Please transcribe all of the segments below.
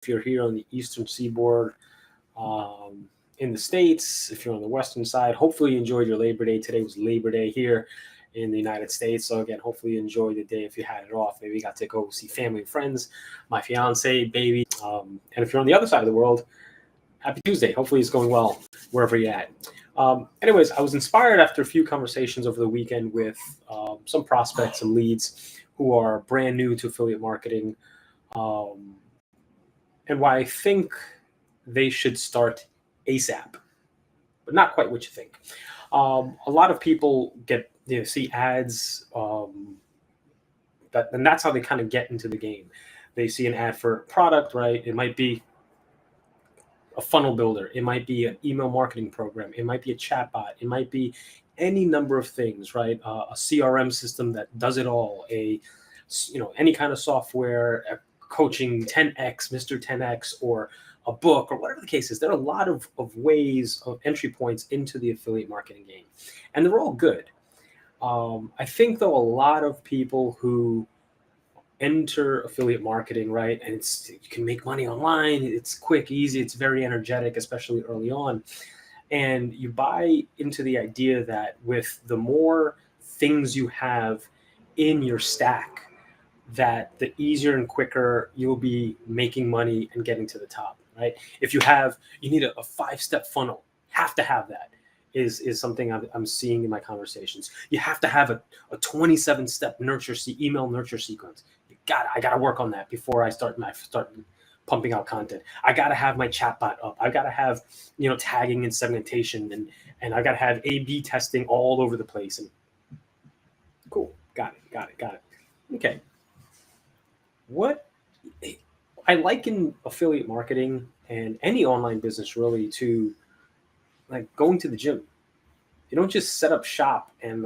if you're here on the Eastern Seaboard in the States, if you're on the Western side, hopefully you enjoyed your Labor Day. Today was Labor Day here in the United States. So again, hopefully you enjoyed the day if you had it off. Maybe you got to go see family and friends, my fiance, baby. And if you're on the other side of the world, happy Tuesday. Hopefully it's going well wherever you're at. Anyways, I was inspired after a few conversations over the weekend with some prospects and leads who are brand new to affiliate marketing, um, and why I think they should start ASAP, but not quite what you think. A lot of people get see ads, and that's how they kind of get into the game. They see an ad for a product, right? It might be a funnel builder, it might be an email marketing program, it might be a chatbot, it might be any number of things, right? A CRM system that does it all, any kind of software, a coaching 10x, Mr. 10x, or a book, or whatever the case is. There are a lot of ways of entry points into the affiliate marketing game, and they're all good. I think though a lot of people who enter affiliate marketing, right, and you can make money online, it's quick, easy, it's very energetic, especially early on, and you buy into the idea that with the more things you have in your stack, that the easier and quicker you'll be making money and getting to the top, right? If you need a 5-step funnel, have to have that, is something I'm seeing in my conversations. You have to have a 27-step email nurture sequence. I got to work on that before I start pumping out content. I got to have my chatbot up. I got to have, tagging and segmentation, and I got to have A/B testing all over the place. And cool. Got it. Okay. What I liken affiliate marketing and any online business really to like going to the gym. You don't just set up shop and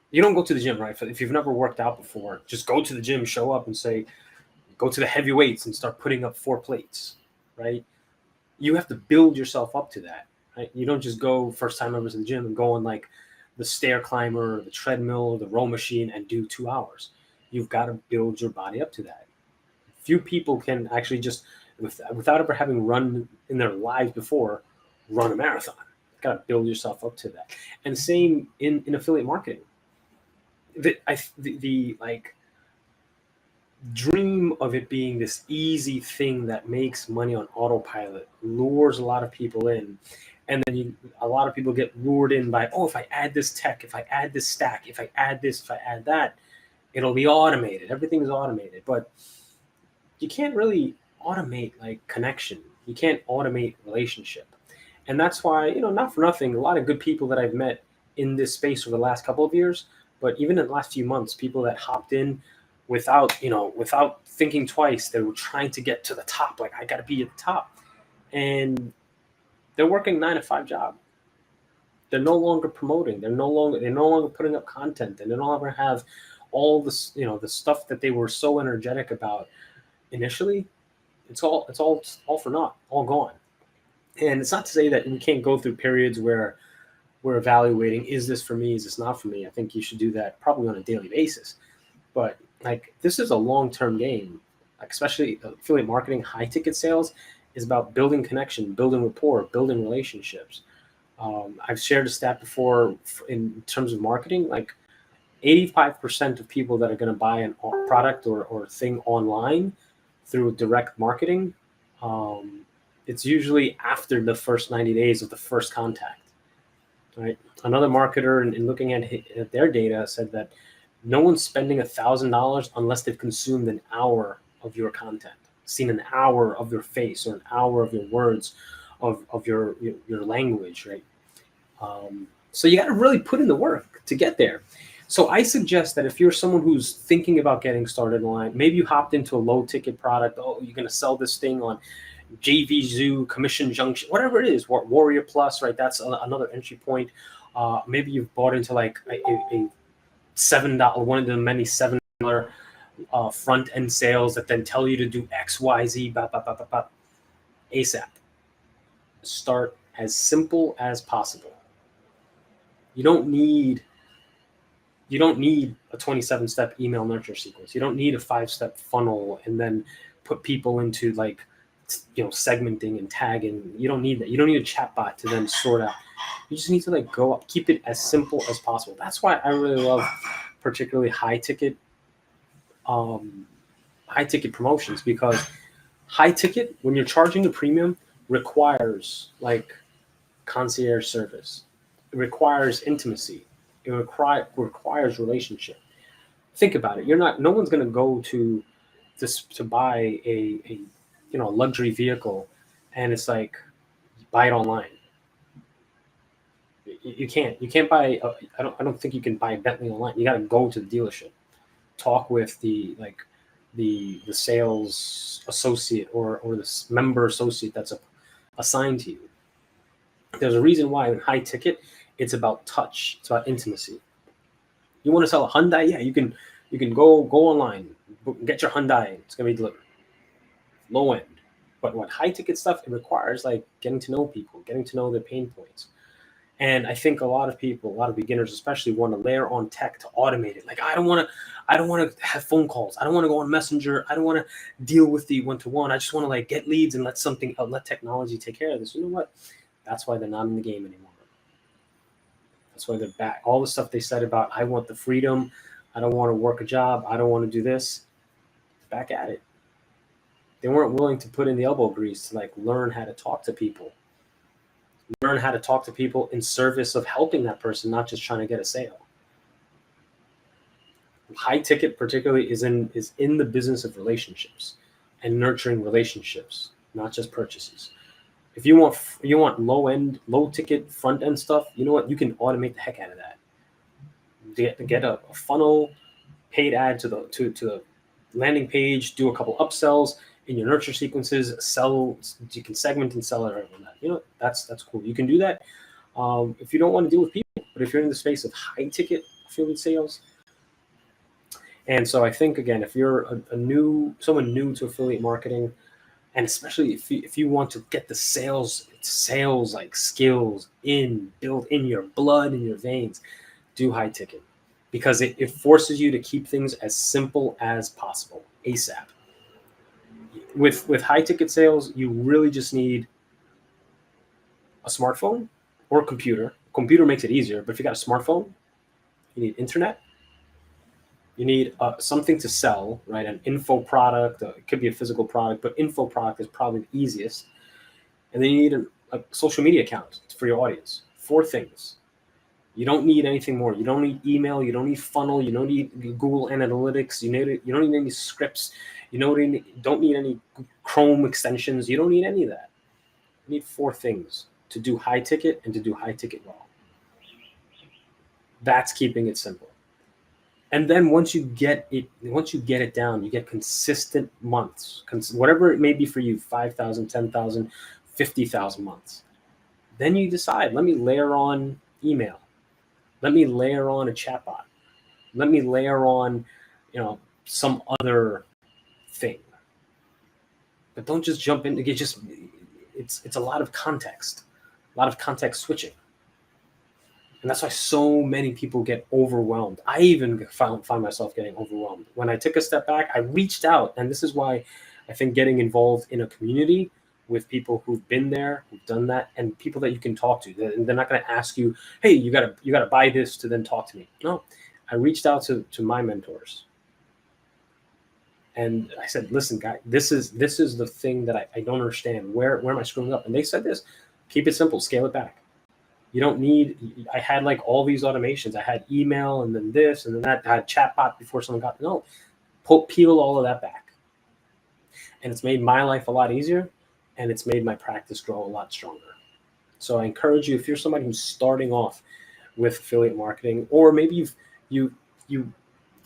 you don't go to the gym, right? If you've never worked out before, just go to the gym, show up and say, go to the heavy weights and start putting up 4 plates, right? You have to build yourself up to that, right? You don't just go first time ever to the gym and go on like the stair climber or the treadmill or the row machine and do 2 hours. You've got to build your body up to that. Few people can actually just, without ever having run in their lives before, run a marathon. You've got to build yourself up to that. And same in affiliate marketing. The dream of it being this easy thing that makes money on autopilot lures a lot of people in. And then a lot of people get lured in by, if I add this tech, if I add this stack, if I add this, if I add that, it'll be automated. Everything is automated. But you can't really automate like connection. You can't automate relationship. And that's why, not for nothing, a lot of good people that I've met in this space over the last couple of years, but even in the last few months, people that hopped in without thinking twice, they were trying to get to the top. Like, I got to be at the top. And they're working 9-to-5 job. They're no longer promoting. They're no longer putting up content. And they no longer have all this, the stuff that they were so energetic about initially. It's all for naught, all gone. And it's not to say that we can't go through periods where we're evaluating, is this for me? Is this not for me? I think you should do that probably on a daily basis. But like, this is a long-term game, like, especially affiliate marketing, high ticket sales is about building connection, building rapport, building relationships. I've shared a stat before in terms of marketing, like 85% of people that are going to buy a product or thing online through direct marketing, it's usually after the first 90 days of the first contact, right? Another marketer, in looking at their data, said that no one's spending $1,000 unless they've consumed an hour of your content, seen an hour of your face or an hour of your words, of your language, right? So you got to really put in the work to get there. So I suggest that if you're someone who's thinking about getting started online, maybe you hopped into a low ticket product. You're going to sell this thing on JVZoo, Commission Junction, whatever it is, Warrior Plus, right? That's another entry point. Maybe you've bought into like a $7, one of the many $7 front end sales that then tell you to do X, Y, Z, ASAP. Start as simple as possible. You don't need a 27-step email nurture sequence. You don't need a 5-step funnel and then put people into like, segmenting and tagging. You don't need that. You don't need a chat bot to then sort out. You just need to like go up, keep it as simple as possible. That's why I really love particularly um, high ticket promotions, because high ticket, when you're charging a premium, requires like concierge service. It requires intimacy. It requires relationship. Think about it. No one's going to go to this to buy a luxury vehicle, and it's like buy it online. You can't buy. I don't think you can buy a Bentley online. You got to go to the dealership, talk with the sales associate or the member associate that's assigned to you. There's a reason why in high ticket it's about touch. It's about intimacy. You want to sell a Hyundai? Yeah, you can go online, get your Hyundai. It's gonna be delivered. Low end, but what high ticket stuff, it requires like getting to know people, getting to know their pain points. And I think a lot of people, a lot of beginners especially, want to layer on tech to automate it. Like I don't want to have phone calls. I don't want to go on Messenger. I don't want to deal with the one to one. I just want to like get leads and let technology take care of this. You know what? That's why they're not in the game anymore. That's why they're back. All the stuff they said about I want the freedom, I don't want to work a job, I don't want to do this, back at it. They weren't willing to put in the elbow grease to like learn how to talk to people. Learn how to talk to people in service of helping that person, not just trying to get a sale. High ticket particularly is in the business of relationships and nurturing relationships, not just purchases. If you want low ticket front end stuff, you know what? You can automate the heck out of that. Get a funnel, paid ad to the landing page, do a couple upsells in your nurture sequences, sell. You can segment and sell it around that. That's cool. You can do that if you don't want to deal with people, but if you're in the space of high ticket affiliate sales. And so I think again, if you're someone new to affiliate marketing, and especially if you want to get the sales like skills built in your blood, in your veins, do high ticket, because it forces you to keep things as simple as possible ASAP. With high ticket sales, you really just need a smartphone or a computer. Computer makes it easier, but if you got a smartphone, you need internet. You need something to sell, right? An info product. It could be a physical product, but info product is probably the easiest. And then you need a social media account for your audience. 4 things. You don't need anything more. You don't need email. You don't need funnel. You don't need Google Analytics. You don't need any scripts. You don't need any Chrome extensions. You don't need any of that. You need 4 things to do high ticket and to do high ticket well. That's keeping it simple. And then once you get it down, you get consistent months, whatever it may be for you, 5,000, 10,000, 50,000 months. Then you decide, let me layer on email. Let me layer on a chatbot. Let me layer on, some other thing. But don't just jump in. It's a lot of context switching. And that's why so many people get overwhelmed. I even found myself getting overwhelmed. When I took a step back, I reached out. And this is why I think getting involved in a community with people who've been there, who've done that, and people that you can talk to. They're not going to ask you, hey, you gotta buy this to then talk to me. No, I reached out to my mentors. And I said, listen, guy, this is the thing that I don't understand. Where am I screwing up? And they said this, keep it simple, scale it back. You don't need, I had like all these automations. I had email and then this and then that. I had chatbot before someone got, no, peel all of that back. And it's made my life a lot easier, and it's made my practice grow a lot stronger. So I encourage you, if you're somebody who's starting off with affiliate marketing, or maybe you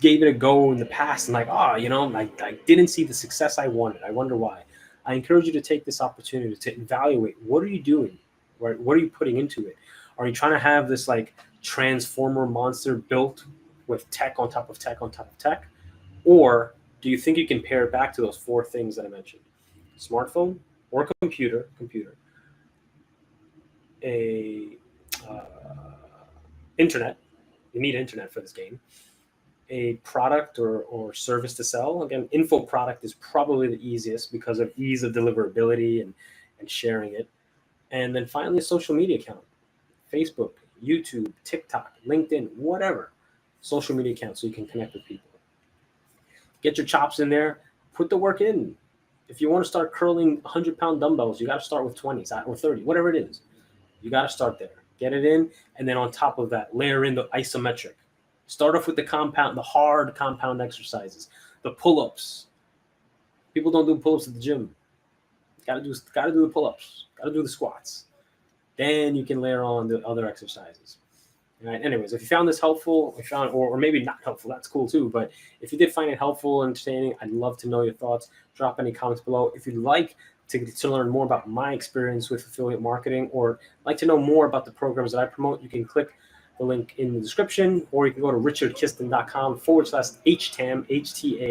gave it a go in the past and like, I didn't see the success I wanted. I wonder why. I encourage you to take this opportunity to evaluate, what are you doing? Right? What are you putting into it? Are you trying to have this like transformer monster built with tech on top of tech on top of tech? Or do you think you can pair it back to those 4 things that I mentioned? Smartphone or computer, a internet. You need internet for this game. a product or service to sell. Again, info product is probably the easiest because of ease of deliverability and sharing it. And then finally, a social media account: Facebook, YouTube, TikTok, LinkedIn, whatever social media account, so you can connect with people. Get your chops in there, put the work in. If you want to start curling 100-pound dumbbells, you got to start with 20 or 30, whatever it is. You got to start there. Get it in, and then on top of that, layer in the isometric. Start off with the hard compound exercises, the pull-ups. People don't do pull-ups at the gym. Got to do the pull-ups. Got to do the squats. Then you can layer on the other exercises. All right. Anyways, if you found this helpful, or maybe not helpful, that's cool too. But if you did find it helpful and entertaining, I'd love to know your thoughts. Drop any comments below. If you'd like to learn more about my experience with affiliate marketing, or like to know more about the programs that I promote, you can click the link in the description, or you can go to richardkiston.com/HTAM, HTA.